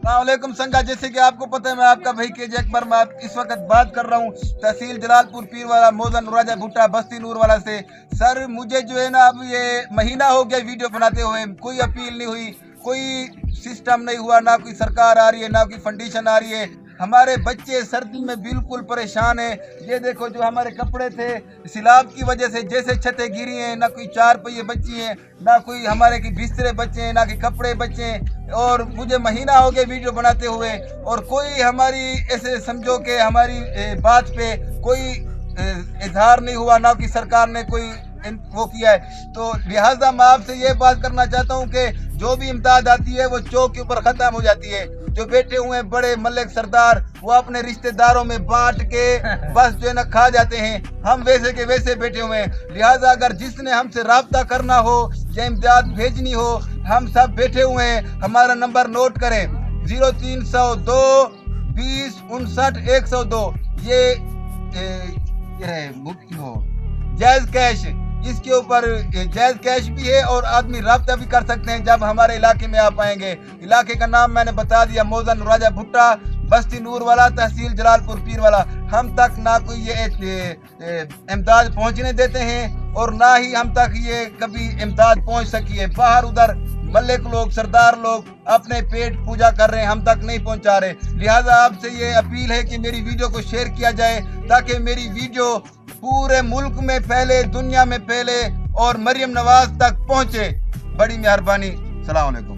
अस्सलामुअलैकुम संगा, जैसे कि आपको पता है मैं आपका भाई केजे अकबर। मैं इस वक्त बात कर रहा हूँ तहसील जलालपुर पीरवाला मौजन राजा भुट्टा बस्ती नूरवाला से। सर मुझे जो है ना अब ये महीना हो गया वीडियो बनाते हुए, कोई अपील नहीं हुई, कोई सिस्टम नहीं हुआ, ना कोई सरकार आ रही है ना कोई फंडिशन आ रही है। हमारे बच्चे सर्दी में बिल्कुल परेशान हैं। ये देखो जो हमारे कपड़े थे सैलाब की वजह से जैसे छतें गिरी हैं, ना कोई चार पहिए बची हैं, ना कोई हमारे की बिस्तरे बचे हैं, ना कि कपड़े बचे हैं। और मुझे महीना हो गया वीडियो बनाते हुए और कोई हमारी ऐसे समझो कि हमारी बात पे कोई इजहार नहीं हुआ, ना कि सरकार ने कोई वो किया है। तो लिहाजा मैं आपसे ये बात करना चाहता हूँ कि जो भी इमदाद आती है वो चौक के ऊपर ख़त्म हो जाती है। जो बैठे हुए हैं बड़े मलिक सरदार वो अपने रिश्तेदारों में बांट के बस जो है ना खा जाते हैं। हम वैसे के वैसे बैठे हुए हैं। लिहाजा अगर जिसने हमसे राब्ता करना हो या इमदाद भेजनी हो, हम सब बैठे हुए हैं। हमारा नंबर नोट करें 0302 20 59 102। ये जायज़ कैश, इसके ऊपर जायज़ कैश भी है और आदमी राब्ता भी कर सकते हैं जब हमारे इलाके में आप आएंगे। इलाके का नाम मैंने बता दिया, मौजन राजा भुट्टा बस्ती नूरवाला तहसील जलालपुर पीरवाला। हम तक ना कोई ये इमदाद पहुंचने देते हैं और ना ही हम तक ये कभी इमदाद पहुंच सकी है। बाहर उधर मलिक लोग सरदार लोग अपने पेट पूजा कर रहे हैं, हम तक नहीं पहुंचा रहे। लिहाजा आपसे ये अपील है कि मेरी वीडियो को शेयर किया जाए ताकि मेरी वीडियो पूरे मुल्क में फैले, दुनिया में फैले और मरियम नवाज तक पहुंचे। बड़ी मेहरबानी। अस्सलाम वालेकुम।